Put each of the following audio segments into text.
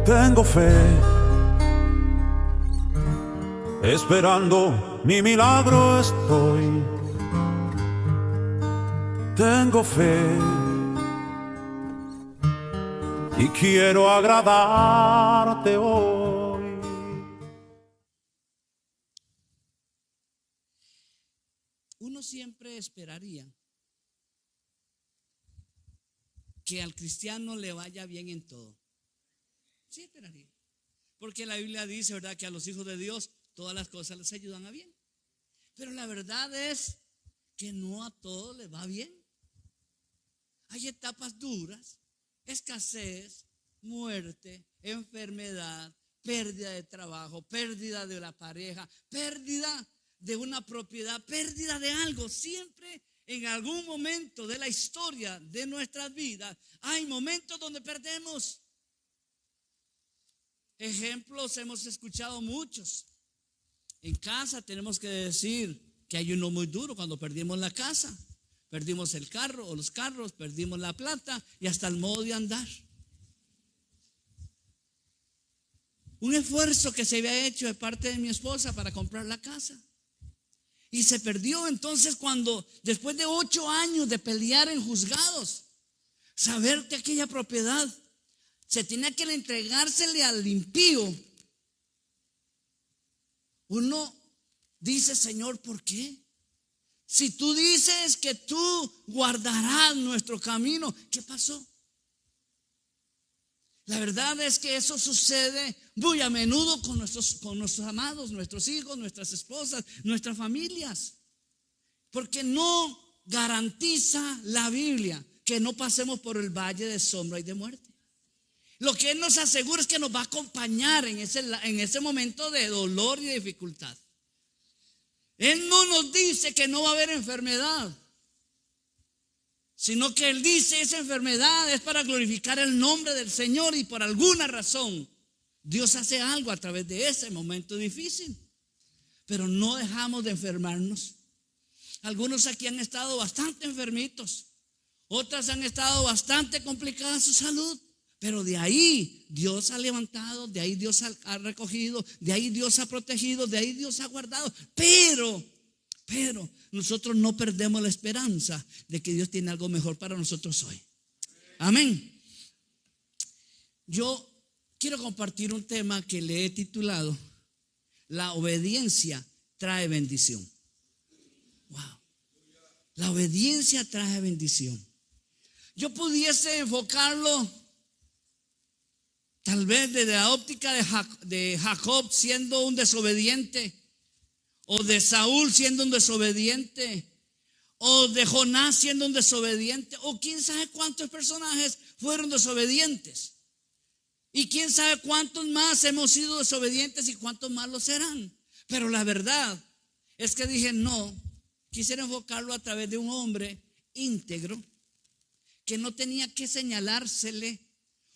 Tengo fe, esperando mi milagro estoy. Tengo fe y quiero agradarte hoy. Uno siempre esperaría que al cristiano le vaya bien en todo. Sí, esperaría. Porque la Biblia dice, ¿verdad?, que a los hijos de Dios todas las cosas les ayudan a bien. Pero la verdad es que no a todos les va bien. Hay etapas duras, escasez, muerte, enfermedad, pérdida de trabajo, pérdida de la pareja, pérdida de una propiedad, pérdida de algo. Siempre en algún momento de la historia de nuestras vidas hay momentos donde perdemos. Ejemplos hemos escuchado muchos. En casa tenemos que decir que hay uno muy duro cuando perdimos la casa, perdimos el carro o los carros, perdimos la plata y hasta el modo de andar. Un esfuerzo que se había hecho de parte de mi esposa para comprar la casa y se perdió. Entonces, cuando después de 8 años de pelear en juzgados, saber que aquella propiedad se tenía que entregársele al impío, uno dice: Señor, ¿por qué? Si tú dices que tú guardarás nuestro camino, ¿qué pasó? La verdad es que eso sucede muy a menudo con nuestros amados, nuestros hijos, nuestras esposas, nuestras familias. Porque no garantiza la Biblia que no pasemos por el valle de sombra y de muerte. Lo que Él nos asegura es que nos va a acompañar en ese momento de dolor y de dificultad. Él no nos dice que no va a haber enfermedad, sino que Él dice: esa enfermedad es para glorificar el nombre del Señor, y por alguna razón Dios hace algo a través de ese momento difícil. Pero no dejamos de enfermarnos. Algunos aquí han estado bastante enfermitos, otras han estado bastante complicada su salud. Pero de ahí Dios ha levantado, de ahí Dios ha recogido, de ahí Dios ha protegido, de ahí Dios ha guardado. Pero nosotros no perdemos la esperanza de que Dios tiene algo mejor para nosotros hoy. Amén. Yo quiero compartir un tema que le he titulado: la obediencia trae bendición. Wow. La obediencia trae bendición. Yo pudiese enfocarlo tal vez desde la óptica de Jacob siendo un desobediente, o de Saúl siendo un desobediente, o de Jonás siendo un desobediente, o quién sabe cuántos personajes fueron desobedientes, y quién sabe cuántos más hemos sido desobedientes y cuántos más lo serán. Pero la verdad es que dije: no, quisiera enfocarlo a través de un hombre íntegro que no tenía que señalársele,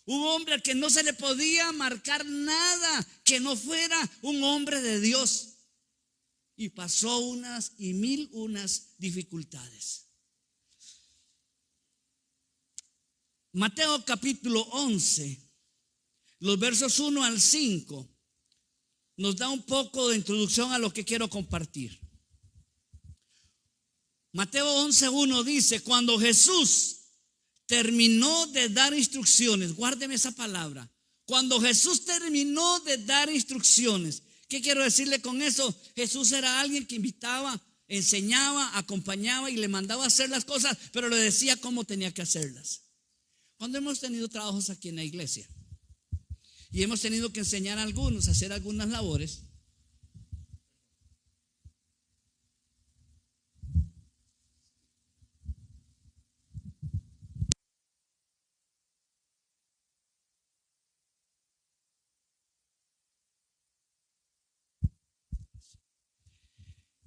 un hombre al que no se le podía marcar nada que no fuera un hombre de Dios, y pasó unas y mil dificultades. Mateo capítulo 11, los versos 1 al 5 nos da un poco de introducción a lo que quiero compartir. Mateo 11:1 dice: cuando Jesús terminó de dar instrucciones, guárdeme esa palabra, cuando Jesús terminó de dar instrucciones. ¿Qué quiero decirle con eso? Jesús era alguien que invitaba, enseñaba, acompañaba y le mandaba a hacer las cosas, pero le decía cómo tenía que hacerlas. Cuando hemos tenido trabajos aquí en la iglesia y hemos tenido que enseñar a algunos a hacer algunas labores,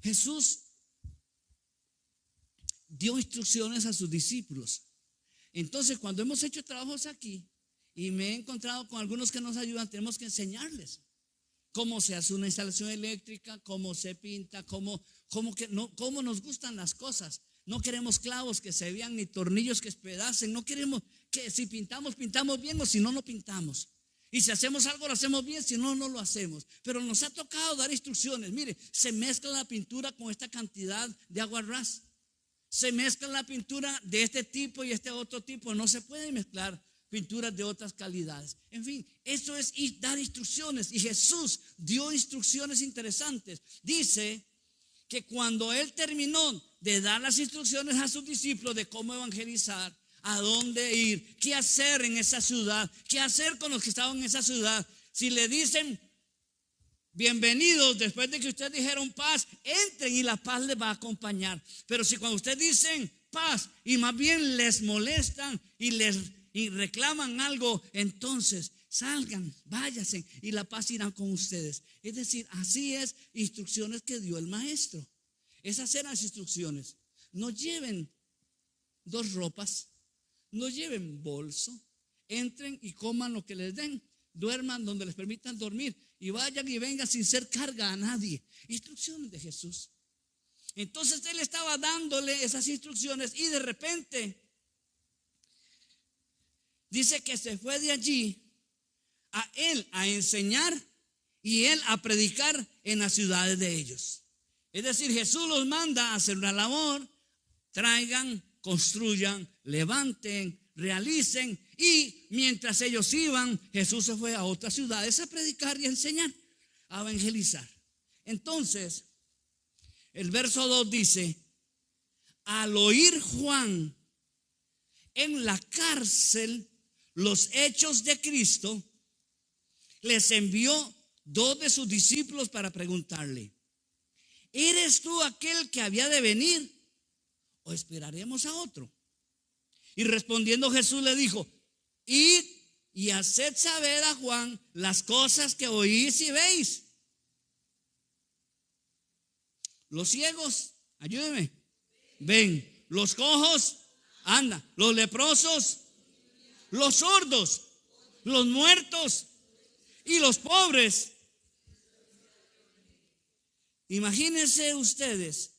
Jesús dio instrucciones a sus discípulos. Entonces, cuando hemos hecho trabajos aquí y me he encontrado con algunos que nos ayudan, tenemos que enseñarles cómo se hace una instalación eléctrica, cómo se pinta, cómo nos gustan las cosas. No queremos clavos que se vean ni tornillos que espedacen. No queremos que si pintamos bien, o si no, no pintamos. Y si hacemos algo, lo hacemos bien, si no, no lo hacemos. Pero nos ha tocado dar instrucciones. Mire, se mezcla la pintura con esta cantidad de agua ras. Se mezcla la pintura de este tipo y este otro tipo. No se puede mezclar pinturas de otras calidades. En fin, eso es dar instrucciones. Y Jesús dio instrucciones interesantes. Dice que cuando Él terminó de dar las instrucciones a sus discípulos de cómo evangelizar, a dónde ir, qué hacer en esa ciudad, qué hacer con los que estaban en esa ciudad. Si le dicen bienvenidos, después de que ustedes dijeron paz, entren y la paz les va a acompañar. Pero si cuando ustedes dicen paz y más bien les molestan y reclaman algo, entonces salgan, váyanse y la paz irá con ustedes. Es decir, así es instrucciones que dio el maestro. Esas eran las instrucciones. No lleven 2 ropas, no lleven bolso, entren y coman lo que les den, duerman donde les permitan dormir y vayan y vengan sin ser carga a nadie. Instrucciones de Jesús. Entonces Él estaba dándole esas instrucciones y de repente dice que se fue de allí a Él a enseñar y Él a predicar en las ciudades de ellos. Es decir, Jesús los manda a hacer una labor, traigan, construyan, levanten, realicen, y mientras ellos iban, Jesús se fue a otras ciudades a predicar y a enseñar, a evangelizar. Entonces, el verso 2 dice: al oír Juan en la cárcel los hechos de Cristo, les envió 2 de sus discípulos para preguntarle: ¿eres tú aquel que había de venir o esperaremos a otro? Y respondiendo Jesús le dijo: id y haced saber a Juan las cosas que oís y veis. Los ciegos, ayúdeme, ven. Los cojos, andan. Los leprosos, los sordos, los muertos y los pobres. Imagínense ustedes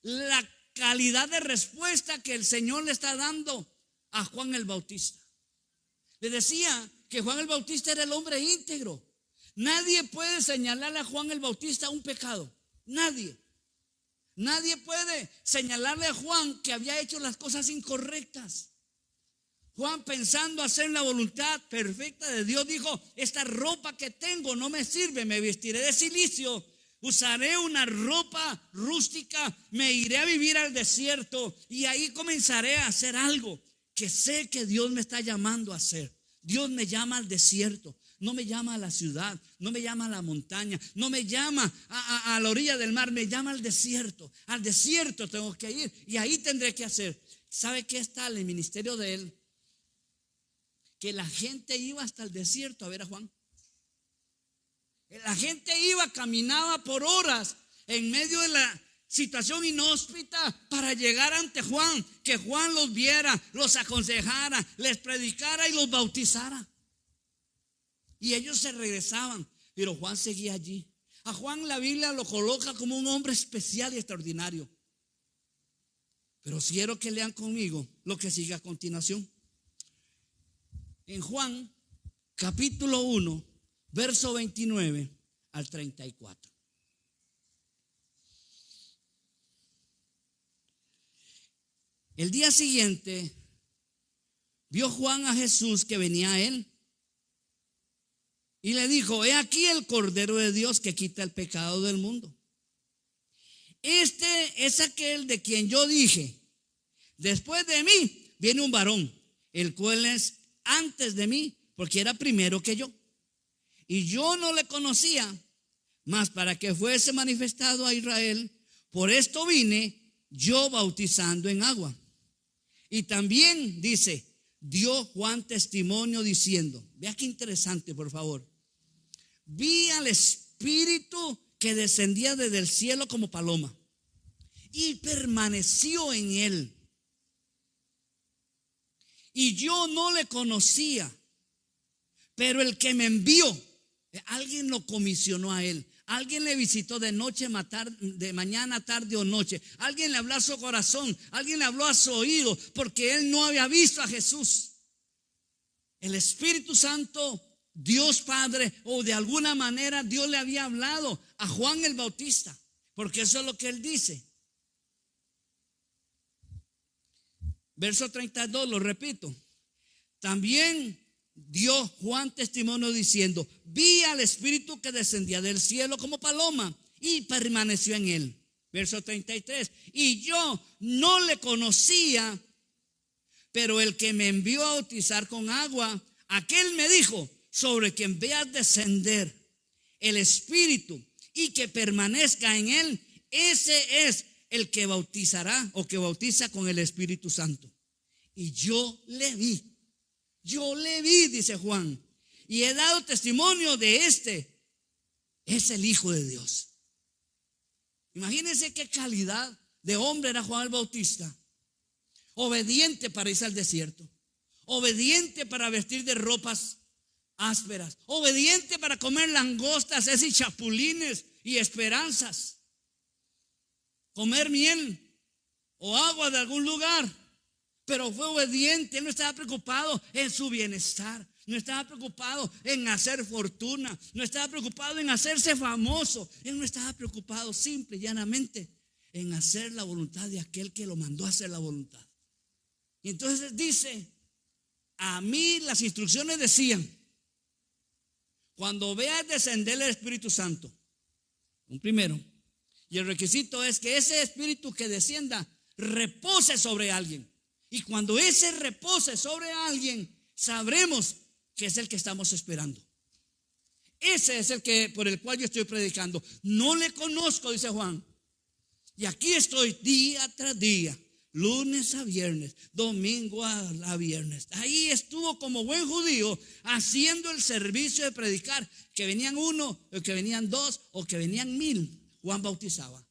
la calidad de respuesta que el Señor le está dando a Juan el Bautista. Le decía que Juan el Bautista era el hombre íntegro. Nadie puede señalarle a Juan el Bautista un pecado. Nadie puede señalarle a Juan que había hecho las cosas incorrectas. Juan, pensando hacer la voluntad perfecta de Dios, dijo: esta ropa que tengo no me sirve, me vestiré de cilicio, usaré una ropa rústica, me iré a vivir al desierto y ahí comenzaré a hacer algo que sé que Dios me está llamando a hacer. Dios me llama al desierto, no me llama a la ciudad, no me llama a la montaña, no me llama a la orilla del mar, me llama al desierto. Al desierto tengo que ir y ahí tendré que hacer. ¿Sabe qué está en el ministerio de él? Que la gente iba hasta el desierto a ver a Juan. La gente iba, caminaba por horas en medio de la situación inhóspita para llegar ante Juan, que Juan los viera, los aconsejara, les predicara y los bautizara. Y ellos se regresaban, pero Juan seguía allí. A Juan la Biblia lo coloca como un hombre especial y extraordinario. Pero quiero que lean conmigo lo que sigue a continuación. En Juan capítulo 1, verso 29 al 34. El día siguiente vio Juan a Jesús que venía a él y le dijo: he aquí el Cordero de Dios que quita el pecado del mundo. Este es aquel de quien yo dije: después de mí viene un varón, el cual es antes de mí, porque era primero que yo. Y yo no le conocía, mas para que fuese manifestado a Israel, por esto vine yo bautizando en agua. Y también dice, dio Juan testimonio diciendo, vea qué interesante, por favor: vi al Espíritu que descendía desde el cielo como paloma y permaneció en él. Y yo no le conocía, pero el que me envió, alguien lo comisionó a él. Alguien le visitó de noche, de mañana, tarde o noche. Alguien le habló a su corazón, alguien le habló a su oído, porque él no había visto a Jesús. El Espíritu Santo Dios Padre, o de alguna manera Dios le había hablado a Juan el Bautista, porque eso es lo que él dice. Verso 32, lo repito. También dio Juan testimonio diciendo: vi al Espíritu que descendía del cielo como paloma y permaneció en él. Verso 33, y yo no le conocía, pero el que me envió a bautizar con agua, aquel me dijo: sobre quien veas descender el Espíritu y que permanezca en él, ese es el que bautizará o que bautiza con el Espíritu Santo. Y yo le vi, dice Juan, y he dado testimonio de este, es el Hijo de Dios. Imagínense qué calidad de hombre era Juan el Bautista. Obediente para irse al desierto, obediente para vestir de ropas ásperas, obediente para comer langostas, y chapulines y esperanzas, comer miel o agua de algún lugar. Pero fue obediente, él no estaba preocupado en su bienestar, no estaba preocupado en hacer fortuna, no estaba preocupado en hacerse famoso, él no estaba preocupado simple y llanamente en hacer la voluntad de aquel que lo mandó a hacer la voluntad. Y entonces dice: a mí las instrucciones decían: cuando veas descender el Espíritu Santo, un primero, y el requisito es que ese Espíritu que descienda repose sobre alguien. Y cuando ese repose sobre alguien, sabremos que es el que estamos esperando. Ese es el que por el cual yo estoy predicando. No le conozco, dice Juan. Y aquí estoy día tras día, lunes a viernes, domingo a viernes. Ahí estuvo como buen judío haciendo el servicio de predicar. Que venían uno, o que venían dos, o que venían 1000. Juan bautizaba.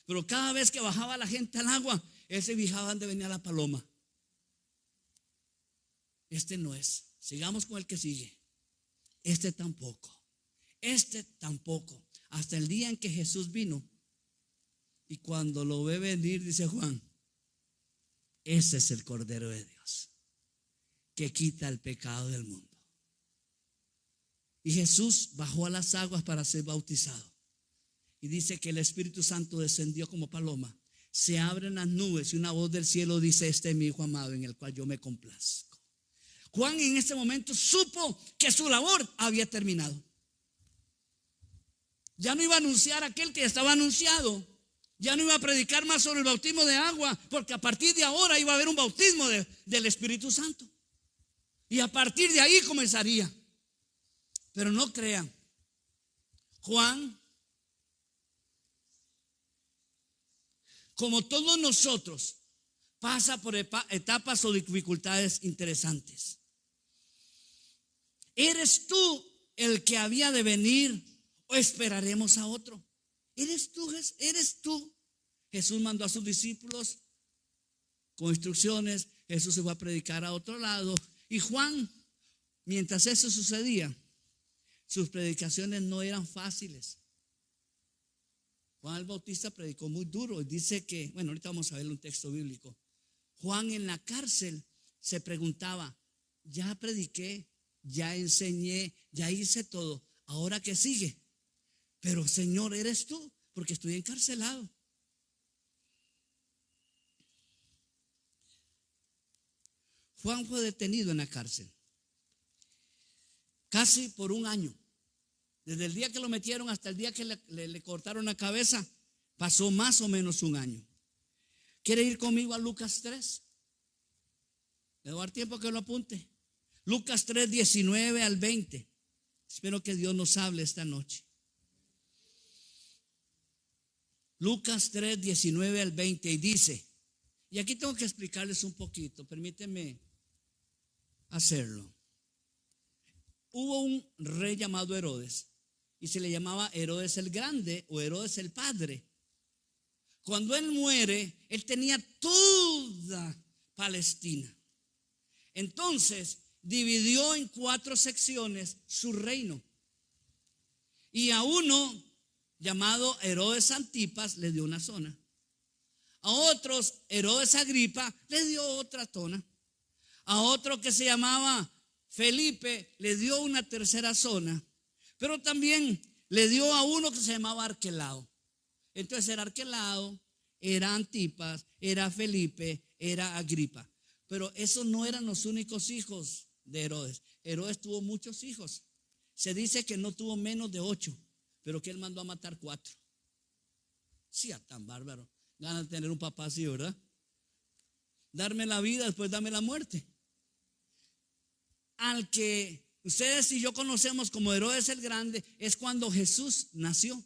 Pero cada vez que bajaba la gente al agua, él se fijaba donde venía la paloma. Este no es. Sigamos con el que sigue. Este tampoco. Hasta el día en que Jesús vino. Y cuando lo ve venir, dice Juan: ese es el Cordero de Dios que quita el pecado del mundo. Y Jesús bajó a las aguas para ser bautizado. Y dice que el Espíritu Santo descendió como paloma. Se abren las nubes y una voz del cielo dice: este es mi Hijo amado en el cual yo me complazco. Juan en ese momento supo que su labor había terminado. Ya no iba a anunciar aquel que estaba anunciado. Ya no iba a predicar más sobre el bautismo de agua, porque a partir de ahora iba a haber un bautismo del Espíritu Santo. Y a partir de ahí comenzaría. Pero no crean, Juan, como todos nosotros, pasa por etapas o dificultades interesantes. ¿Eres tú el que había de venir o esperaremos a otro? ¿Eres tú? Jesús mandó a sus discípulos con instrucciones. Jesús se fue a predicar a otro lado. Y Juan, mientras eso sucedía, sus predicaciones no eran fáciles. Juan el Bautista predicó muy duro. Dice que, bueno, ahorita vamos a ver un texto bíblico. Juan en la cárcel se preguntaba: ya prediqué, ya enseñé, ya hice todo, ¿ahora qué sigue? Pero Señor, eres tú, porque estoy encarcelado. Juan fue detenido en la cárcel casi por un año. Desde el día que lo metieron hasta el día que le cortaron la cabeza, pasó más o menos un año. ¿Quiere ir conmigo a Lucas 3? Le voy a dar tiempo que lo apunte. Lucas 3, 19 al 20. Espero que Dios nos hable esta noche. Lucas 3, 19 al 20, y dice, y aquí tengo que explicarles un poquito, permíteme hacerlo. Hubo un rey llamado Herodes, y se le llamaba Herodes el Grande o Herodes el Padre. Cuando él muere, él tenía toda Palestina. Entonces dividió en 4 secciones su reino, y a uno llamado Herodes Antipas le dio una zona. A otros, Herodes Agripa le dio otra zona. A otro que se llamaba Felipe le dio una tercera zona, pero también le dio a uno que se llamaba Arquelao. Entonces era Arquelao, era Antipas, era Felipe, era Agripa. Pero esos no eran los únicos hijos de Herodes. Herodes tuvo muchos hijos. Se dice que no tuvo menos de 8, pero que él mandó a matar 4. Sí, tan bárbaro. Ganas de tener un papá así, ¿verdad? Darme la vida, después darme la muerte. Al que ustedes y yo conocemos como Herodes el Grande es cuando Jesús nació,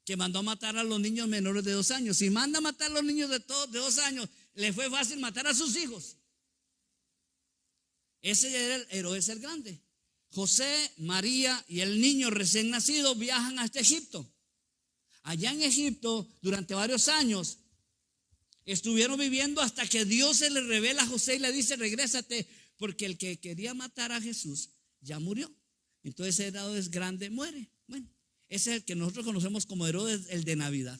que mandó a matar a los niños menores de 2 años. Si manda a matar a los niños de 2 años, le fue fácil matar a sus hijos. Ese era el Herodes el Grande. José, María y el niño recién nacido viajan hasta Egipto. Allá en Egipto, durante varios años, estuvieron viviendo hasta que Dios se le revela a José y le dice: regrésate, porque el que quería matar a Jesús ya murió. Entonces Herodes Grande muere. Bueno, ese es el que nosotros conocemos como Herodes, el de Navidad.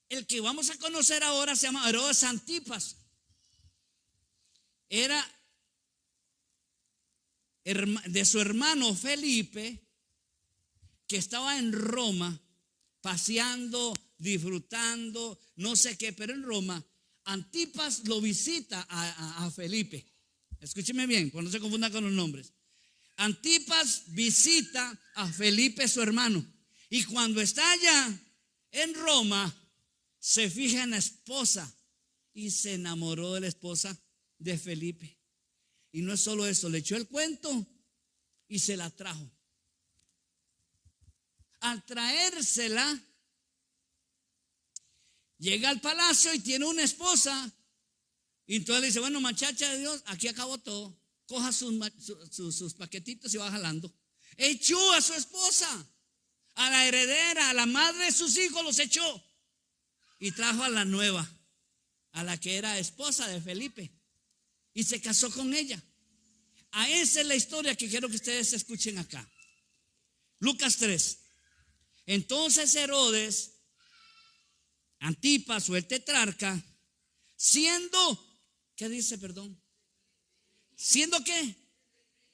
El que vamos a conocer ahora se llama Herodes Antipas. Era de su hermano Felipe, que estaba en Roma paseando, disfrutando, no sé qué, pero en Roma. Antipas lo visita a Felipe. Escúcheme bien, pues no se confundan con los nombres. Antipas visita a Felipe, su hermano, y cuando está allá en Roma se fija en la esposa y se enamoró de la esposa de Felipe. Y no es solo eso, le echó el cuento y se la trajo. Al traérsela, llega al palacio y tiene una esposa. Y entonces le dice: bueno, muchacha de Dios, aquí acabó todo. Coja sus paquetitos y va jalando. Echó a su esposa, a la heredera, a la madre de sus hijos, los echó. Y trajo a la nueva, a la que era esposa de Felipe, y se casó con ella. A esa es la historia que quiero que ustedes escuchen acá. Lucas 3. Entonces Herodes Antipas, o el tetrarca, siendo, ¿qué dice, perdón? ¿Siendo qué?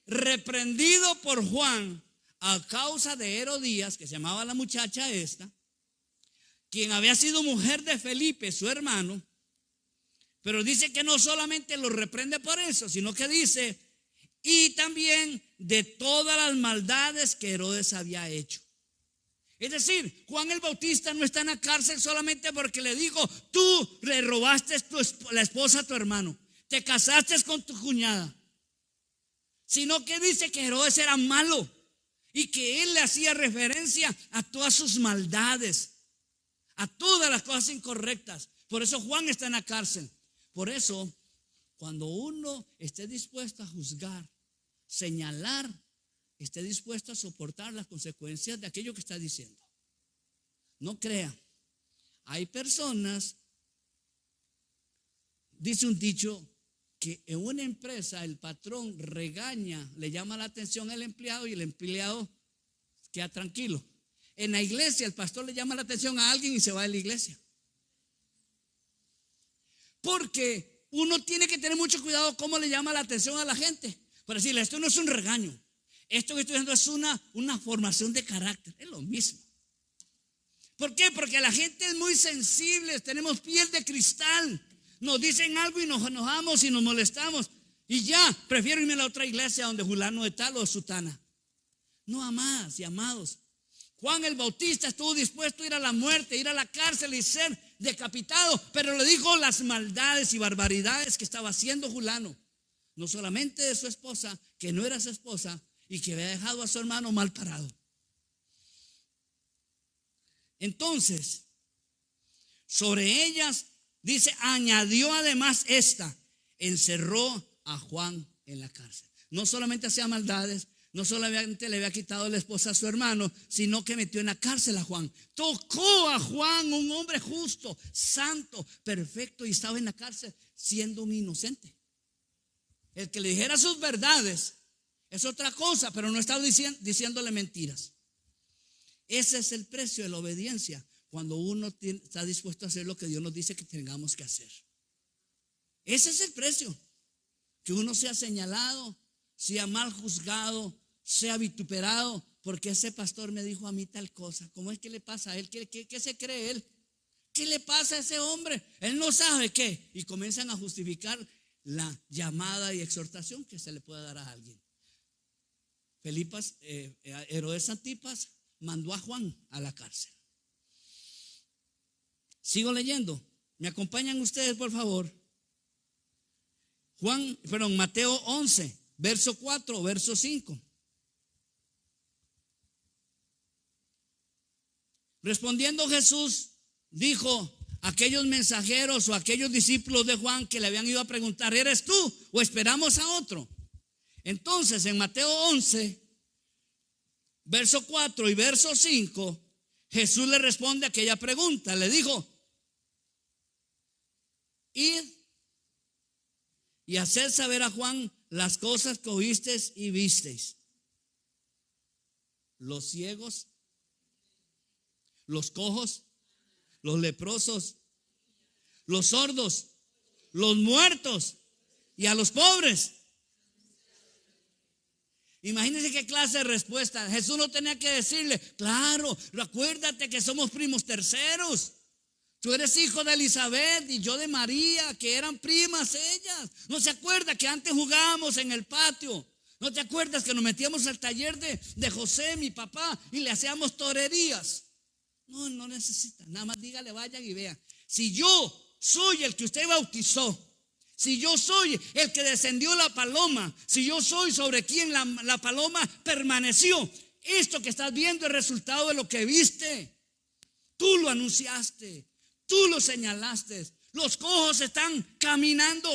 Reprendido por Juan a causa de Herodías, que se llamaba la muchacha esta, quien había sido mujer de Felipe, su hermano. Pero dice que no solamente lo reprende por eso, sino que dice: y también de todas las maldades que Herodes había hecho. Es decir, Juan el Bautista no está en la cárcel solamente porque le dijo: tú le robaste la esposa a tu hermano, te casaste con tu cuñada, sino que dice que Herodes era malo y que él le hacía referencia a todas sus maldades, a todas las cosas incorrectas. Por eso Juan está en la cárcel. Por eso, cuando uno esté dispuesto a juzgar, señalar, esté dispuesto a soportar las consecuencias de aquello que está diciendo. No crea. Hay personas, dice un dicho, que en una empresa el patrón regaña, le llama la atención al empleado y el empleado queda tranquilo. En la iglesia el pastor le llama la atención a alguien y se va de la iglesia. Porque uno tiene que tener mucho cuidado cómo le llama la atención a la gente. Para decirle: esto no es un regaño, esto que estoy haciendo es una formación de carácter. Es lo mismo. ¿Por qué? Porque la gente es muy sensible, tenemos piel de cristal. Nos dicen algo y nos enojamos y nos molestamos. Y ya, prefiero irme a la otra iglesia donde fulano de tal o de sutana. No, amadas y amados. Juan el Bautista estuvo dispuesto a ir a la muerte, ir a la cárcel y ser decapitado, pero le dijo las maldades y barbaridades que estaba haciendo fulano. No solamente de su esposa, que no era su esposa, y que había dejado a su hermano mal parado. Entonces, sobre ellas, dice, añadió además esta: encerró a Juan en la cárcel. No solamente hacía maldades, no solamente le había quitado la esposa a su hermano, sino que metió en la cárcel a Juan. Tocó a Juan, un hombre justo, santo, perfecto, y estaba en la cárcel siendo un inocente. El que le dijera sus verdades es otra cosa, pero no estaba diciéndole mentiras. Ese es el precio de la obediencia, cuando uno está dispuesto a hacer lo que Dios nos dice que tengamos que hacer. Ese es el precio. que uno sea señalado, sea mal juzgado, sea vituperado, porque ese pastor me dijo a mí tal cosa. ¿Cómo es que le pasa a él? ¿Qué se cree él? ¿Qué le pasa a ese hombre? Él no sabe qué. Y comienzan a justificar la llamada y exhortación que se le puede dar a alguien. Herodes Antipas mandó a Juan a la cárcel. Sigo leyendo. ¿Me acompañan ustedes, por favor? Mateo 11, verso 4, verso 5. Respondiendo Jesús, dijo a aquellos mensajeros o aquellos discípulos de Juan que le habían ido a preguntar: ¿eres tú o esperamos a otro? Entonces en Mateo 11, verso 4 y verso 5, Jesús le responde a aquella pregunta. Le dijo: id y haced saber a Juan las cosas que oísteis y visteis. Los ciegos, los cojos, los leprosos, los sordos, los muertos y a los pobres. Imagínense qué clase de respuesta. Jesús no tenía que decirle: claro, acuérdate que somos primos terceros. Tú eres hijo de Elizabeth y yo de María, que eran primas ellas. ¿No se acuerda que antes jugábamos en el patio? ¿No te acuerdas que nos metíamos al taller de José, mi papá, y le hacíamos torerías? No necesita, nada más dígale, vayan y vean. Si yo soy el que usted bautizó, si yo soy el que descendió la paloma, si yo soy sobre quien la paloma permaneció, esto que estás viendo es resultado de lo que viste. Tú lo anunciaste, tú lo señalaste. Los cojos están caminando,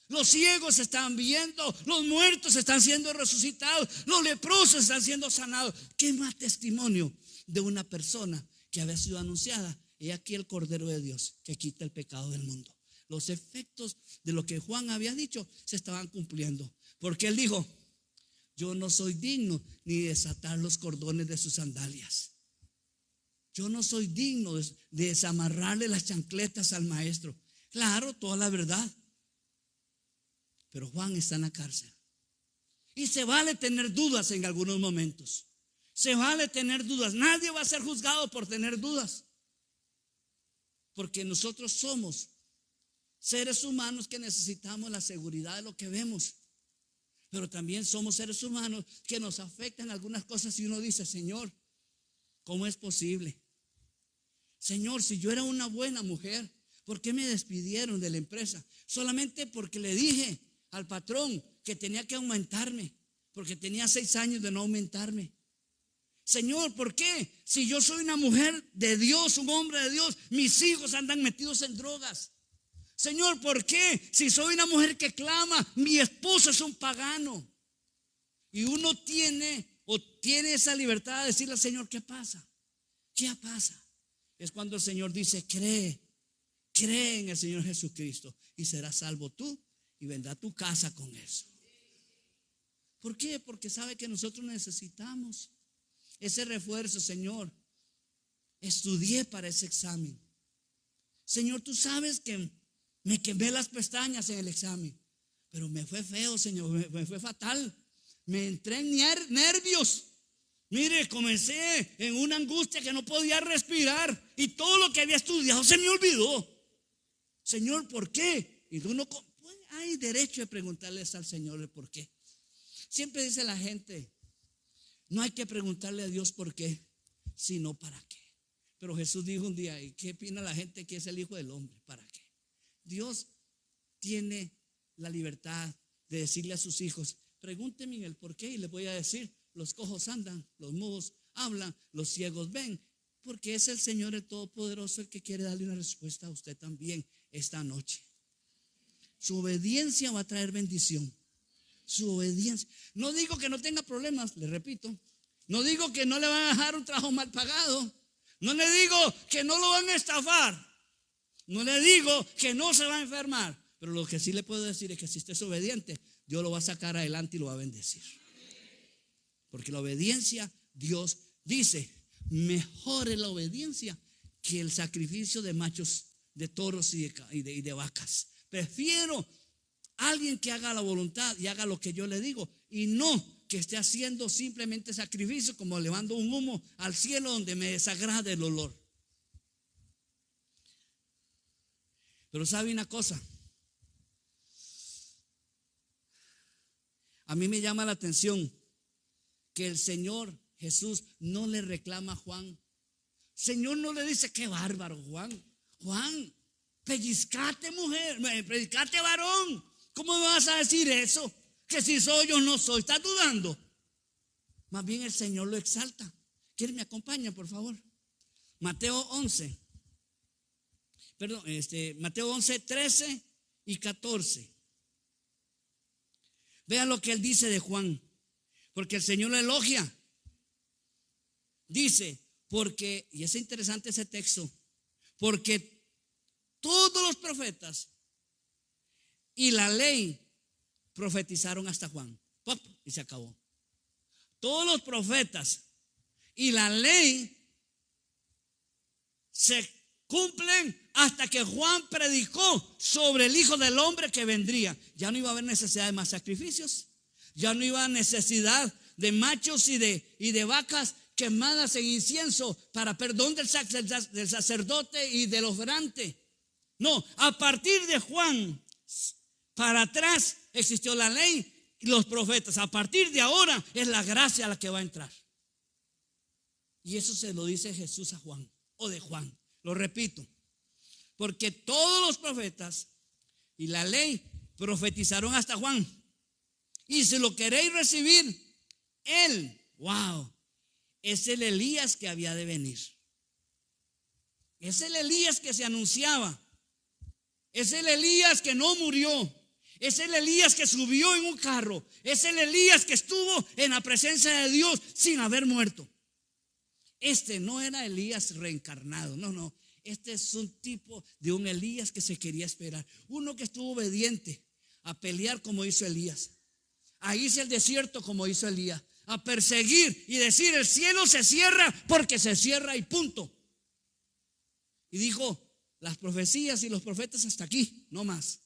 los ciegos están viendo, los muertos están siendo resucitados, los leprosos están siendo sanados. ¿Qué más testimonio de una persona que había sido anunciada? He aquí el Cordero de Dios que quita el pecado del mundo. Los efectos de lo que Juan había dicho se estaban cumpliendo, porque él dijo: yo no soy digno ni de desatar los cordones de sus sandalias. Yo no soy digno de desamarrarle las chancletas al maestro. Claro, toda la verdad. Pero Juan está en la cárcel. Y se vale tener dudas en algunos momentos. Se vale tener dudas. Nadie va a ser juzgado por tener dudas, porque nosotros somos seres humanos que necesitamos la seguridad de lo que vemos. Pero también somos seres humanos que nos afectan algunas cosas y uno dice: Señor, ¿cómo es posible? Señor, si yo era una buena mujer, ¿por qué me despidieron de la empresa? Solamente porque le dije al patrón que tenía que aumentarme, porque tenía 6 años de no aumentarme. Señor, ¿por qué? Si yo soy una mujer de Dios, un hombre de Dios, mis hijos andan metidos en drogas. Señor, ¿por qué? Si soy una mujer que clama, mi esposo es un pagano. Y uno tiene esa libertad de decirle al Señor: ¿qué pasa? ¿Qué pasa? Es cuando el Señor dice: cree en el Señor Jesucristo y serás salvo tú y vendrá a tu casa con eso. ¿Por qué? Porque sabe que nosotros necesitamos ese refuerzo. Señor, estudié para ese examen. Señor, tú sabes que me quemé las pestañas en el examen, pero me fue feo, Señor, me fue fatal. Me entré en nervios. Mire, comencé en una angustia que no podía respirar y todo lo que había estudiado se me olvidó. Señor, ¿por qué? Y uno hay derecho de preguntarles al Señor el por qué. Siempre dice la gente: no hay que preguntarle a Dios por qué, sino para qué. Pero Jesús dijo un día: ¿y qué opina la gente que es el Hijo del Hombre? ¿Para qué? Dios tiene la libertad de decirle a sus hijos: pregúntenme el por qué y les voy a decir: los cojos andan, los mudos hablan, los ciegos ven. Porque es el Señor el Todopoderoso el que quiere darle una respuesta a usted también esta noche. Su obediencia va a traer bendición. Su obediencia. No digo que no tenga problemas, le repito. No digo que no le van a dejar un trabajo mal pagado. No le digo que no lo van a estafar. No le digo que no se va a enfermar. Pero lo que sí le puedo decir es que si usted es obediente, Dios lo va a sacar adelante y lo va a bendecir. Porque la obediencia, Dios dice: mejor es la obediencia que el sacrificio de machos, de toros y de vacas. Prefiero Alguien que haga la voluntad y haga lo que yo le digo, y no que esté haciendo simplemente sacrificio, como elevando un humo al cielo donde me desagrade el olor. Pero ¿sabe una cosa? A mí me llama la atención que el Señor Jesús no le reclama a Juan. Señor no le dice: qué bárbaro, Juan. Juan, pellizcate, mujer, pellizcate, varón. ¿Cómo me vas a decir eso? Que si soy o no soy. ¿Estás dudando? Más bien el Señor lo exalta. ¿Quién me acompaña, por favor? Mateo 11. Perdón, Mateo 11, 13 y 14. Vean lo que él dice de Juan, porque el Señor lo elogia. Dice, porque, y es interesante ese texto, porque todos los profetas y la ley profetizaron hasta Juan. ¡Pop! Y se acabó. Todos los profetas y la ley se cumplen hasta que Juan predicó sobre el Hijo del Hombre que vendría. Ya no iba a haber necesidad de más sacrificios. Ya no iba a haber necesidad de machos y de vacas quemadas en incienso para perdón del sacerdote y del obrante. No, a partir de Juan para atrás existió la ley y los profetas. A partir de ahora es la gracia la que va a entrar. Y eso se lo dice Jesús a Juan, o de Juan. Lo repito, porque todos los profetas y la ley profetizaron hasta Juan. Y si lo queréis recibir, él, wow, es el Elías que había de venir. Es el Elías que se anunciaba. Es el Elías que no murió. Es el Elías que subió en un carro. Es el Elías que estuvo en la presencia de Dios sin haber muerto. Este no era Elías reencarnado, no. Este es un tipo de un Elías que se quería esperar. Uno que estuvo obediente a pelear como hizo Elías, a irse al desierto como hizo Elías, a perseguir y decir: el cielo se cierra porque se cierra y punto. Y dijo: las profecías y los profetas hasta aquí, no más.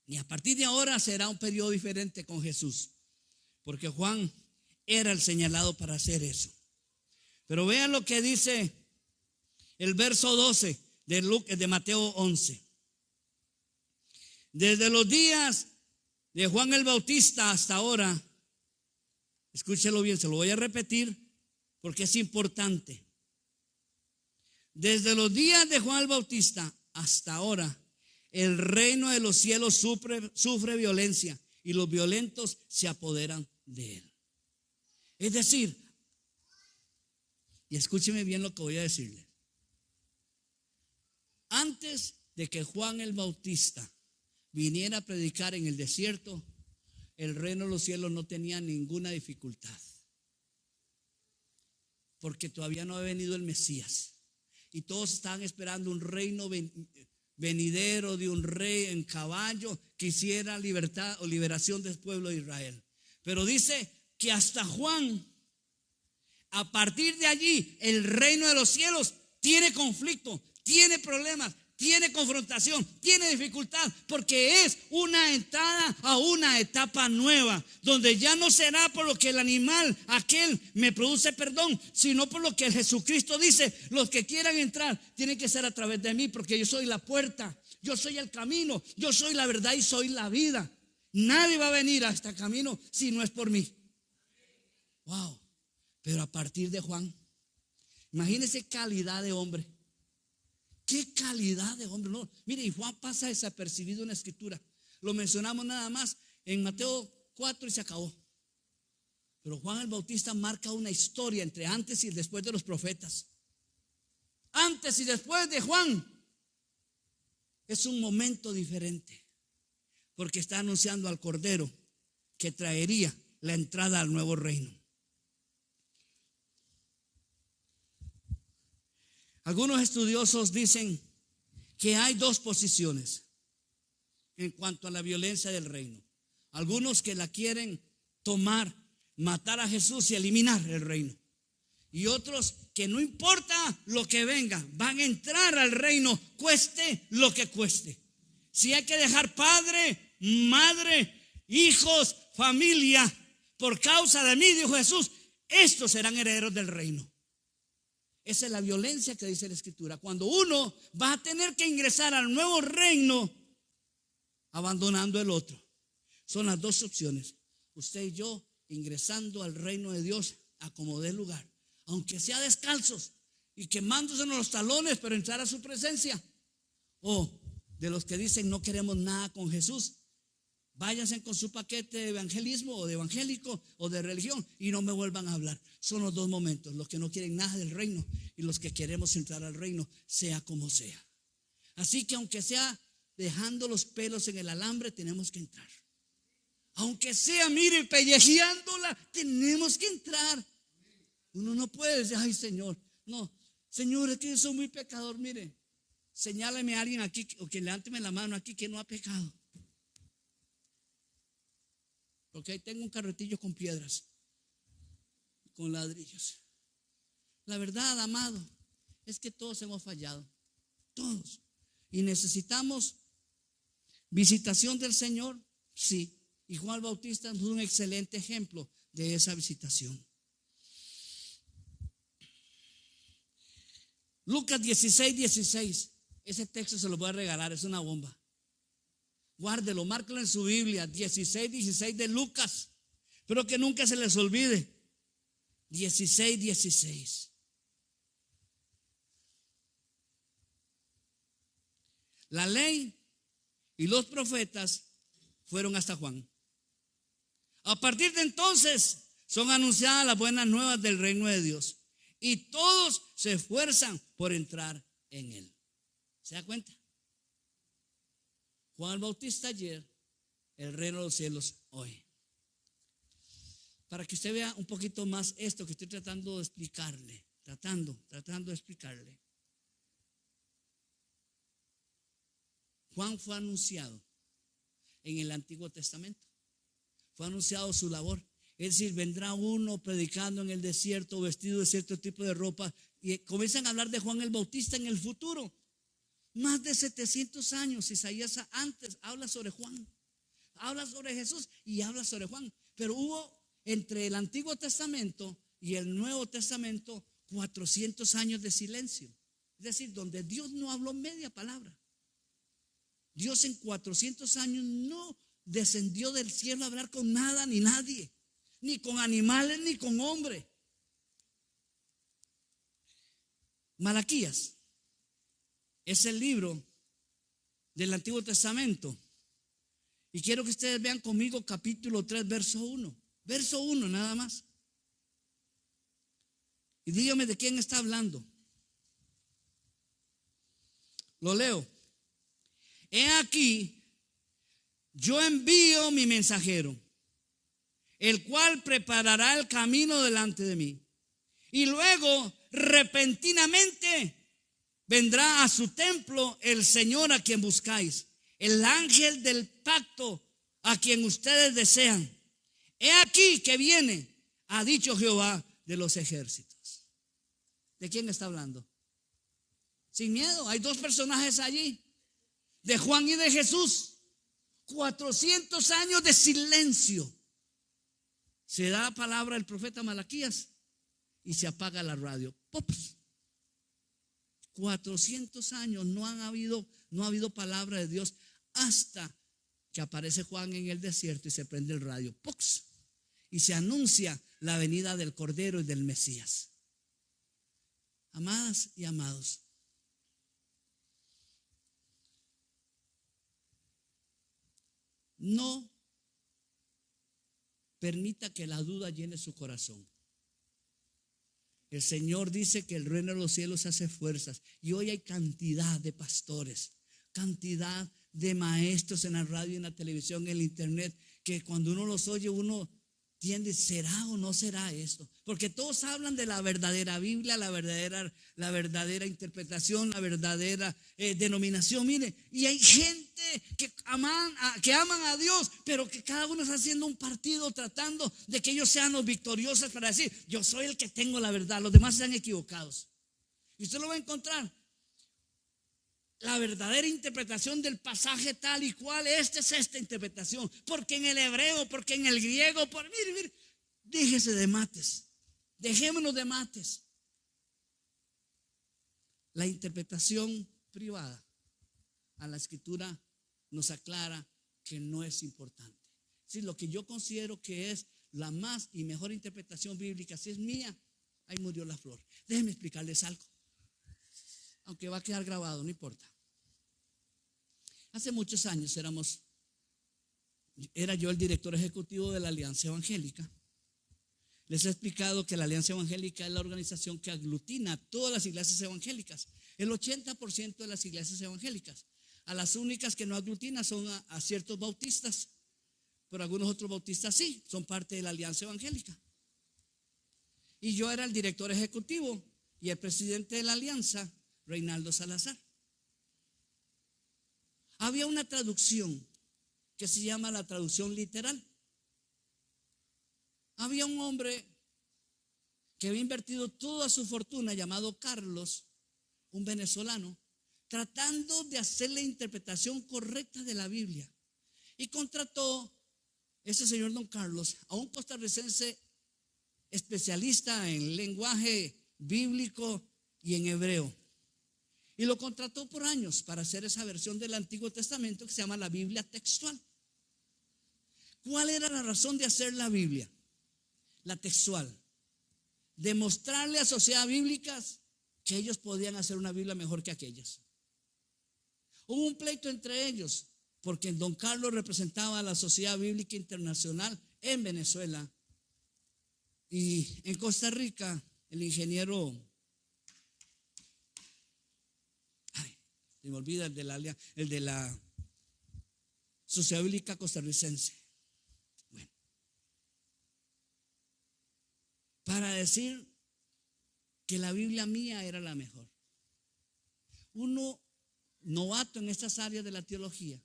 Y a partir de ahora será un periodo diferente con Jesús, porque Juan era el señalado para hacer eso. Pero vean lo que dice el verso 12 de Mateo 11. Desde los días de Juan el Bautista hasta ahora, escúchelo bien, se lo voy a repetir porque es importante. Desde los días de Juan el Bautista hasta ahora, el reino de los cielos sufre violencia y los violentos se apoderan de él. Es decir, y escúcheme bien lo que voy a decirle. Antes de que Juan el Bautista viniera a predicar en el desierto, el reino de los cielos no tenía ninguna dificultad, porque todavía no había venido el Mesías y todos estaban esperando un reino venidero de un rey en caballo que hiciera libertad o liberación del pueblo de Israel. Pero dice que hasta Juan, a partir de allí, el reino de los cielos tiene conflicto, tiene problemas, tiene confrontación, tiene dificultad, porque es una entrada a una etapa nueva, donde ya no será por lo que el animal aquel me produce perdón, sino por lo que Jesucristo dice: los que quieran entrar tienen que ser a través de mí, porque yo soy la puerta, yo soy el camino, yo soy la verdad y soy la vida. Nadie va a venir a este camino si no es por mí. Wow. Pero a partir de Juan, imagínense calidad de hombre. Qué calidad de hombre. No, mire, y Juan pasa desapercibido en la escritura. Lo mencionamos nada más en Mateo 4 y se acabó. Pero Juan el Bautista marca una historia entre antes y después de los profetas. Antes y después de Juan es un momento diferente, porque está anunciando al Cordero que traería la entrada al nuevo reino. Algunos estudiosos dicen que hay dos posiciones en cuanto a la violencia del reino. Algunos que la quieren tomar, matar a Jesús y eliminar el reino. Y otros que no importa lo que venga, van a entrar al reino, cueste lo que cueste. Si hay que dejar padre, madre, hijos, familia, por causa de mí, dijo Jesús, estos serán herederos del reino. Esa es la violencia que dice la Escritura. Cuando uno va a tener que ingresar al nuevo reino, abandonando el otro. Son las dos opciones. Usted y yo ingresando al reino de Dios a como dé lugar, aunque sea descalzos y quemándosenos los talones, pero entrar a su presencia. O de los que dicen no queremos nada con Jesús, váyanse con su paquete de evangelismo o de evangélico o de religión y no me vuelvan a hablar. Son los dos momentos, los que no quieren nada del reino y los que queremos entrar al reino, sea como sea. Así que aunque sea dejando los pelos en el alambre, tenemos que entrar. Aunque sea, mire, pellejeándola, tenemos que entrar. Uno no puede decir, ay Señor, no, Señor, es que yo soy muy pecador. Mire, señálame a alguien aquí o que levánteme la mano aquí que no ha pecado. Porque ahí tengo un carretillo con piedras, con ladrillos. La verdad, amado, es que todos hemos fallado, todos. Y necesitamos visitación del Señor, sí. Y Juan el Bautista es un excelente ejemplo de esa visitación. Lucas 16:16. Ese texto se lo voy a regalar, es una bomba. Guárdelo, márquelo en su Biblia. 16:16 de Lucas. Pero que nunca se les olvide. 16:16. La ley y los profetas fueron hasta Juan. A partir de entonces son anunciadas las buenas nuevas del reino de Dios y todos se esfuerzan por entrar en él. ¿Se da cuenta? Juan el Bautista ayer, el reino de los cielos hoy. Para que usted vea un poquito más esto que estoy tratando de explicarle, tratando de explicarle. Juan fue anunciado en el Antiguo Testamento. Fue anunciado su labor. Es decir, vendrá uno predicando en el desierto, vestido de cierto tipo de ropa, y comienzan a hablar de Juan el Bautista en el futuro. Más de 700 años, Isaías antes habla sobre Juan, habla sobre Jesús y habla sobre Juan. Pero hubo entre el Antiguo Testamento y el Nuevo Testamento 400 años de silencio. Es decir, donde Dios no habló media palabra. Dios en 400 años no descendió del cielo a hablar con nada ni nadie, ni con animales ni con hombres. Malaquías es el libro del Antiguo Testamento. Y quiero que ustedes vean conmigo capítulo 3, verso 1. Verso 1 nada más. Y dígame de quién está hablando. Lo leo. He aquí, yo envío mi mensajero, el cual preparará el camino delante de mí. Y luego, repentinamente, vendrá a su templo el Señor a quien buscáis, el ángel del pacto a quien ustedes desean. He aquí que viene, ha dicho Jehová de los ejércitos. ¿De quién está hablando? Sin miedo, hay dos personajes allí, de Juan y de Jesús. 400 años de silencio. Se da palabra el profeta Malaquías y se apaga la radio. ¡Pops! 400 años no ha habido palabra de Dios hasta que aparece Juan en el desierto y se prende el radio. ¡Pops! Y se anuncia la venida del Cordero y del Mesías. Amadas y amados, no permita que la duda llene su corazón. El Señor dice que el reino de los cielos hace fuerzas. Y hoy hay cantidad de pastores, cantidad de maestros en la radio, en la televisión, en el internet, que cuando uno los oye, uno tiende, ¿será o no será esto? Porque todos hablan de la verdadera Biblia, la verdadera interpretación, la verdadera denominación. Mire, y hay gente que aman a Dios, pero que cada uno está haciendo un partido tratando de que ellos sean los victoriosos para decir, yo soy el que tengo la verdad, los demás están equivocados. Y usted lo va a encontrar la verdadera interpretación del pasaje tal y cual. Esta es esta interpretación, porque en el hebreo, porque en el griego, mire, déjese de mates, dejémonos de mates. La interpretación privada a la escritura nos aclara que no es importante. Si lo que yo considero que es la más y mejor interpretación bíblica, si es mía, ahí murió la flor. Déjenme explicarles algo, aunque va a quedar grabado, no importa. Hace muchos años era yo el director ejecutivo de la Alianza Evangélica. Les he explicado que la Alianza Evangélica es la organización que aglutina a todas las iglesias evangélicas, el 80% de las iglesias evangélicas. A las únicas que no aglutina son a ciertos bautistas, pero algunos otros bautistas sí, son parte de la Alianza Evangélica. Y yo era el director ejecutivo y el presidente de la alianza, Reinaldo Salazar. Había una traducción que se llama la traducción literal. Había un hombre que había invertido toda su fortuna, llamado Carlos, un venezolano, tratando de hacer la interpretación correcta de la Biblia. Y contrató ese señor don Carlos a un costarricense especialista en lenguaje bíblico y en hebreo. Y lo contrató por años para hacer esa versión del Antiguo Testamento que se llama la Biblia textual. ¿Cuál era la razón de hacer la Biblia? La textual. Demostrarle a sociedades bíblicas que ellos podían hacer una Biblia mejor que aquellas. Hubo un pleito entre ellos porque don Carlos representaba a la Sociedad Bíblica Internacional en Venezuela, y en Costa Rica el ingeniero, se me olvida, el de la Sociedad Bíblica Costarricense. Bueno, para decir que la Biblia mía era la mejor. Uno novato en estas áreas de la teología,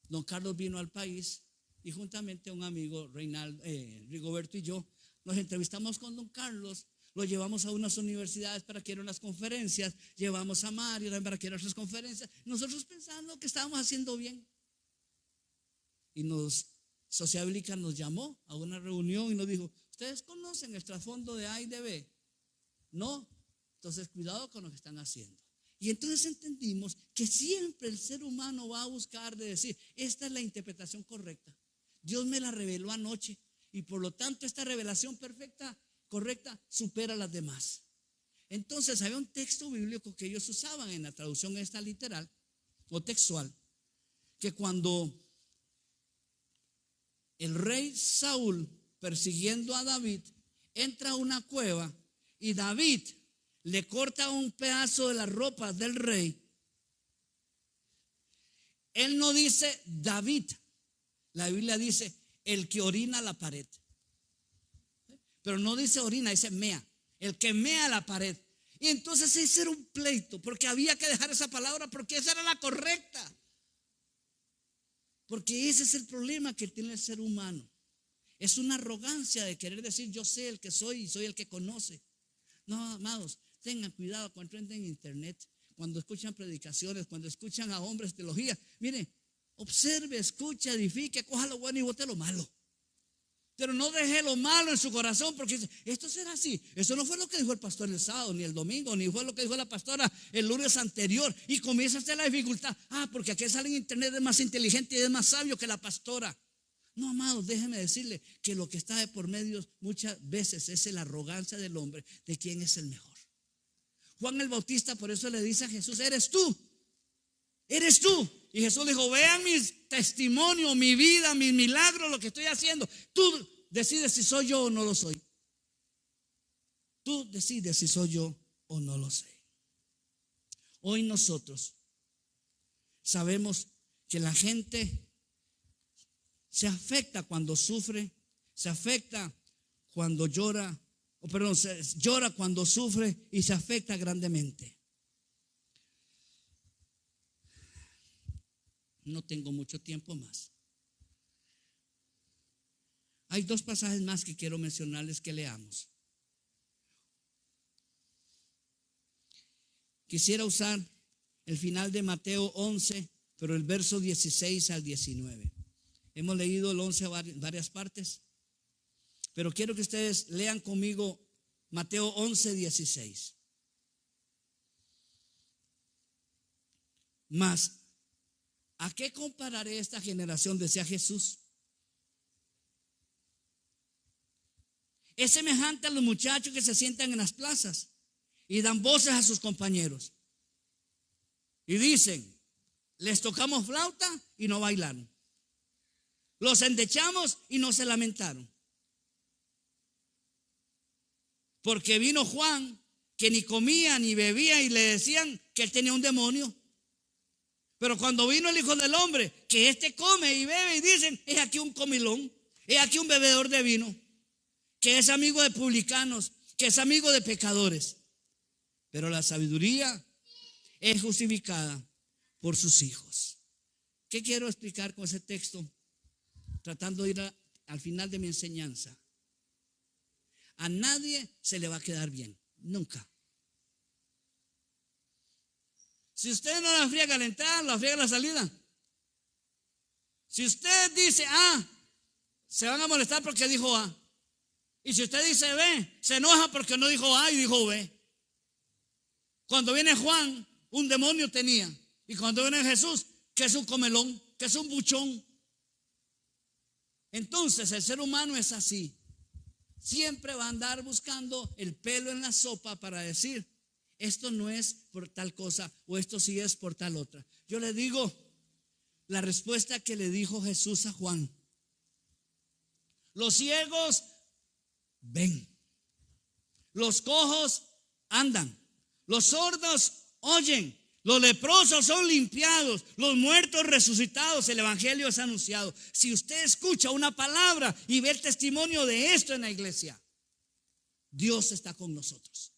don Carlos vino al país y juntamente un amigo, Rigoberto y yo, nos entrevistamos con don Carlos. Lo llevamos a unas universidades para que dieran las conferencias, llevamos a Mario también para que dieran las conferencias, nosotros pensando que estábamos haciendo bien. Y Sociedad Bíblica nos llamó a una reunión y nos dijo: ¿ustedes conocen el trasfondo de A y de B? No, entonces cuidado con lo que están haciendo. Y entonces entendimos que siempre el ser humano va a buscar de decir: esta es la interpretación correcta, Dios me la reveló anoche y por lo tanto esta revelación correcta supera a las demás. Entonces había un texto bíblico que ellos usaban en la traducción esta literal o textual, que cuando el rey Saúl, persiguiendo a David, entra a una cueva y David le corta un pedazo de las ropas del rey, él no dice David, la Biblia dice el que orina la pared. Pero no dice orina, dice mea, el que mea la pared. Y entonces ese era un pleito, porque había que dejar esa palabra, porque esa era la correcta. Porque ese es el problema que tiene el ser humano. Es una arrogancia de querer decir: yo sé el que soy y soy el que conoce. No, amados, tengan cuidado cuando entren en internet, cuando escuchan predicaciones, cuando escuchan a hombres de teología. Mire, observe, escuche, edifique, coja lo bueno y bote lo malo. Pero no deje lo malo en su corazón, porque dice: esto será así. Eso no fue lo que dijo el pastor el sábado, ni el domingo, ni fue lo que dijo la pastora el lunes anterior. Y comienza a hacer la dificultad. Porque aquí sale en internet, es más inteligente y es más sabio que la pastora. No, amados, déjeme decirle que lo que está de por medio muchas veces es la arrogancia del hombre de quién es el mejor. Juan el Bautista por eso le dice a Jesús: eres tú. Eres tú. Y Jesús le dijo: vean mi testimonio, mi vida, mis milagros, lo que estoy haciendo. Tú decides si soy yo o no lo soy. Tú decides si soy yo o no lo sé. Hoy nosotros sabemos que la gente se afecta cuando sufre, se afecta cuando llora, llora cuando sufre y se afecta grandemente. No tengo mucho tiempo más. Hay dos pasajes más que quiero mencionarles que leamos. quisiera usar el final de Mateo 11, pero el verso 16 al 19. Hemos leído el 11 en varias partes, pero quiero que ustedes lean conmigo Mateo 11, 16. Mas, ¿a qué compararé esta generación? Decía Jesús. Es semejante a los muchachos que se sientan en las plazas y dan voces a sus compañeros. Y dicen, les tocamos flauta y no bailaron. Los endechamos y no se lamentaron. Porque vino Juan, que ni comía ni bebía, y le decían que él tenía un demonio. Pero cuando vino el Hijo del Hombre, que éste come y bebe, y dicen, es aquí un comilón, es aquí un bebedor de vino, que es amigo de publicanos, que es amigo de pecadores. Pero la sabiduría es justificada por sus hijos. ¿Qué quiero explicar con ese texto? Tratando de ir al final de mi enseñanza. A nadie se le va a quedar bien, nunca. Si usted no la friega a la entrada, la friega a la salida. Si usted dice A, se van a molestar porque dijo A. Y si usted dice B, se enoja porque no dijo A y dijo B. Cuando viene Juan, un demonio tenía. Y cuando viene Jesús, que es un comelón, que es un buchón. Entonces el ser humano es así. Siempre va a andar buscando el pelo en la sopa para decir, esto no es por tal cosa o esto sí es por tal otra. Yo le digo la respuesta que le dijo Jesús a Juan. Los ciegos ven, los cojos andan, los sordos oyen, los leprosos son limpiados, los muertos resucitados. El evangelio es anunciado. Si usted escucha una palabra y ve el testimonio de esto en la iglesia, Dios está con nosotros.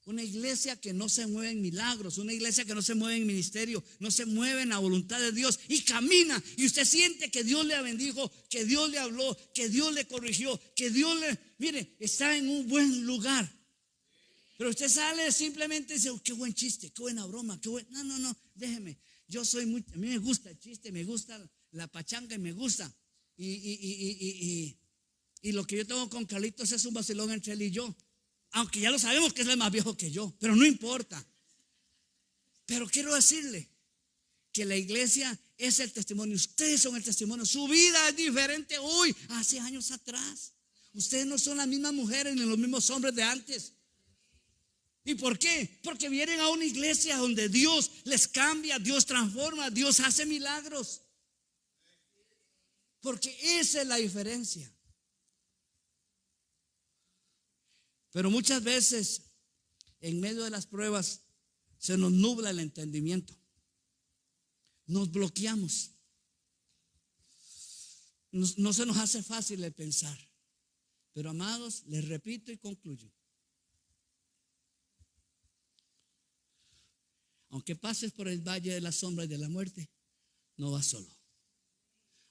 Una iglesia que no se mueve en milagros, una iglesia que no se mueve en ministerio, no se mueve en la voluntad de Dios y camina, y usted siente que Dios le bendijo, que Dios le habló, que Dios le corrigió, que Dios le, mire, está en un buen lugar. Pero usted sale simplemente y dice, oh, qué buen chiste, qué buena broma, qué buen. No, déjeme. Yo soy muy, a mí me gusta el chiste, me gusta la pachanga y me gusta. Y lo que yo tengo con Carlitos es un vacilón entre él y yo. Aunque ya lo sabemos que es el más viejo que yo, pero no importa. Pero quiero decirle que la iglesia es el testimonio. Ustedes son el testimonio. Su vida es diferente hoy, hace años atrás. Ustedes no son las mismas mujeres ni los mismos hombres de antes. ¿Y por qué? Porque vienen a una iglesia donde Dios les cambia, Dios transforma, Dios hace milagros. Porque esa es la diferencia. Pero muchas veces, en medio de las pruebas, se nos nubla el entendimiento. Nos bloqueamos. No se nos hace fácil el pensar. Pero amados, les repito y concluyo. Aunque pases por el valle de la sombra y de la muerte, no vas solo.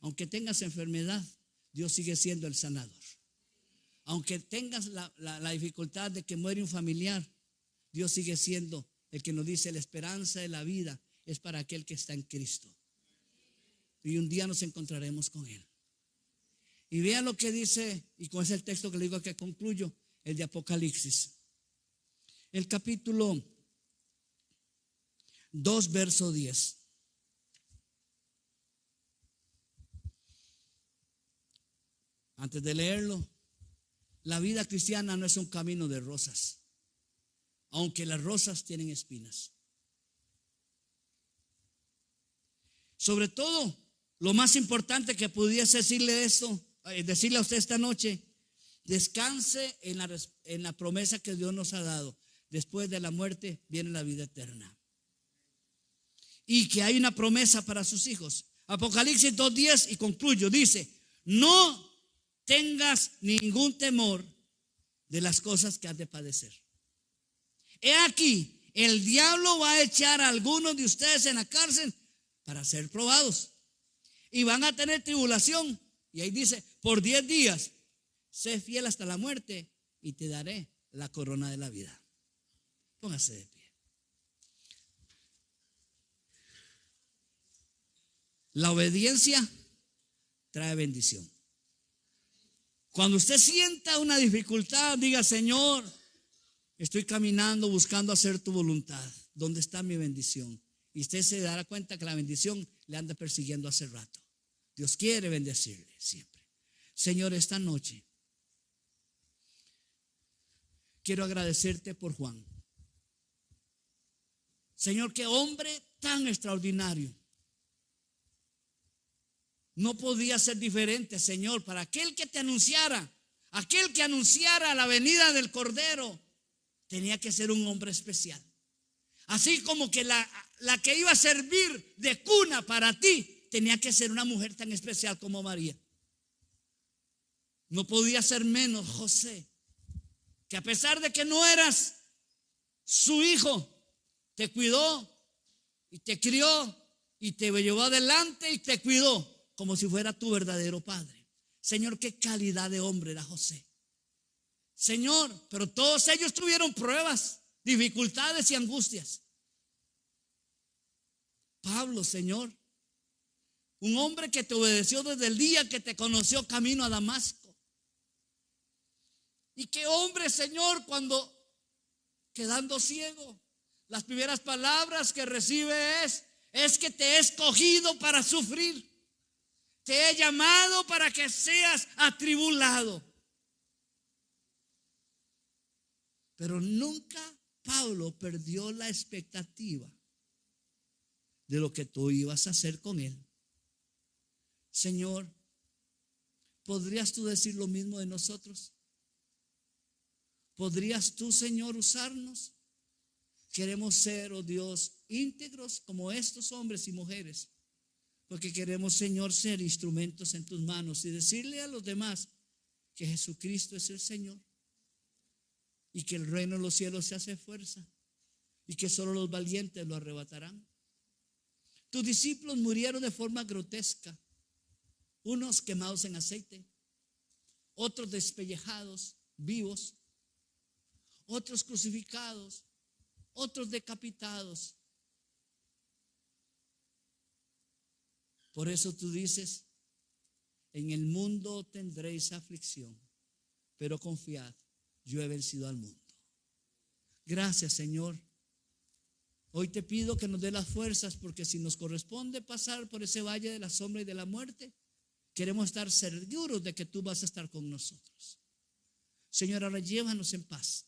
Aunque tengas enfermedad, Dios sigue siendo el sanador. Aunque tengas la dificultad de que muere un familiar, Dios sigue siendo el que nos dice la esperanza de la vida es para aquel que está en Cristo. Y un día nos encontraremos con Él. Y vean lo que dice, y con ese el texto que le digo que concluyo, el de Apocalipsis. El capítulo 2, verso 10. Antes de leerlo, la vida cristiana no es un camino de rosas, aunque las rosas tienen espinas. Sobre todo, lo más importante que pudiese decirle a usted esta noche, descanse en la promesa que Dios nos ha dado. Después de la muerte viene la vida eterna. Y que hay una promesa para sus hijos. Apocalipsis 2:10, y concluyo, dice, no tengas ningún temor de las cosas que has de padecer. He aquí, el diablo va a echar a algunos de ustedes en la cárcel para ser probados. Y van a tener tribulación. Y ahí dice, por 10 días, sé fiel hasta la muerte y te daré la corona de la vida. Póngase de pie. La obediencia trae bendición. Cuando usted sienta una dificultad, diga: Señor, estoy caminando buscando hacer tu voluntad. ¿Dónde está mi bendición? Y usted se dará cuenta que la bendición le anda persiguiendo hace rato. Dios quiere bendecirle siempre. Señor, esta noche quiero agradecerte por Juan. Señor, qué hombre tan extraordinario. No podía ser diferente, Señor, para aquel que te anunciara, aquel que anunciara la venida del Cordero, tenía que ser un hombre especial. Así como que la que iba a servir de cuna para ti, tenía que ser una mujer tan especial como María. No podía ser menos José, que a pesar de que no eras su hijo, te cuidó y te crió y te llevó adelante y te cuidó como si fuera tu verdadero padre. Señor, qué calidad de hombre era José. Señor, pero todos ellos tuvieron pruebas, dificultades y angustias. Pablo, Señor, un hombre que te obedeció desde el día que te conoció camino a Damasco. Y qué hombre, Señor, cuando quedando ciego, las primeras palabras que recibe es que te he escogido para sufrir. Te he llamado para que seas atribulado. Pero nunca Pablo perdió la expectativa de lo que tú ibas a hacer con él. Señor, ¿podrías tú decir lo mismo de nosotros? ¿Podrías tú, Señor, usarnos? Queremos ser, oh Dios, íntegros como estos hombres y mujeres, porque queremos, Señor, ser instrumentos en tus manos y decirle a los demás que Jesucristo es el Señor y que el reino de los cielos se hace fuerza y que solo los valientes lo arrebatarán. Tus discípulos murieron de forma grotesca, unos quemados en aceite, otros despellejados, vivos, otros crucificados, otros decapitados. Por eso tú dices: en el mundo tendréis aflicción, pero confiad, yo he vencido al mundo. Gracias, Señor. Hoy te pido que nos dé las fuerzas, porque si nos corresponde pasar por ese valle de la sombra y de la muerte, queremos estar seguros de que tú vas a estar con nosotros. Señor, ahora llévanos en paz.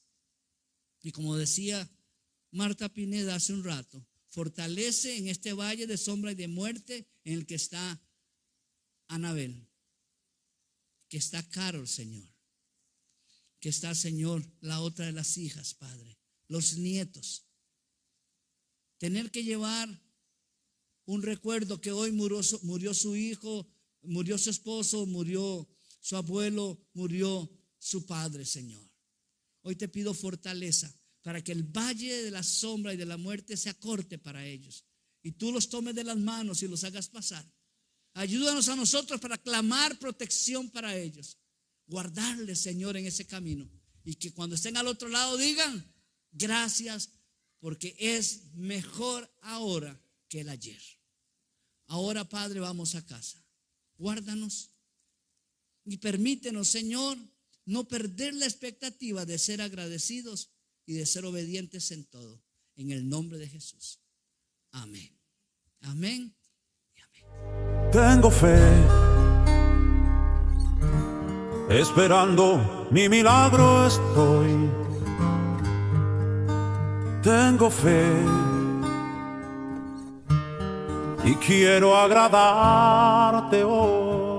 Y como decía Marta Pineda hace un rato, fortalece en este valle de sombra y de muerte en el que está Anabel, que está Carol, Señor, que está, Señor, la otra de las hijas, Padre, los nietos. Tener que llevar un recuerdo que hoy murió su hijo, murió su esposo, murió su abuelo, murió su padre, Señor. Hoy te pido fortaleza para que el valle de la sombra y de la muerte se acorte para ellos y tú los tomes de las manos y los hagas pasar. Ayúdanos a nosotros para clamar protección para ellos, guardarles, Señor, en ese camino, y que cuando estén al otro lado digan: gracias, porque es mejor ahora que el ayer. Ahora, Padre, vamos a casa. Guárdanos y permítenos, Señor, no perder la expectativa de ser agradecidos y de ser obedientes en todo. En el nombre de Jesús. Amén. Amén y amén. Tengo fe, esperando mi milagro estoy. Tengo fe y quiero agradarte hoy.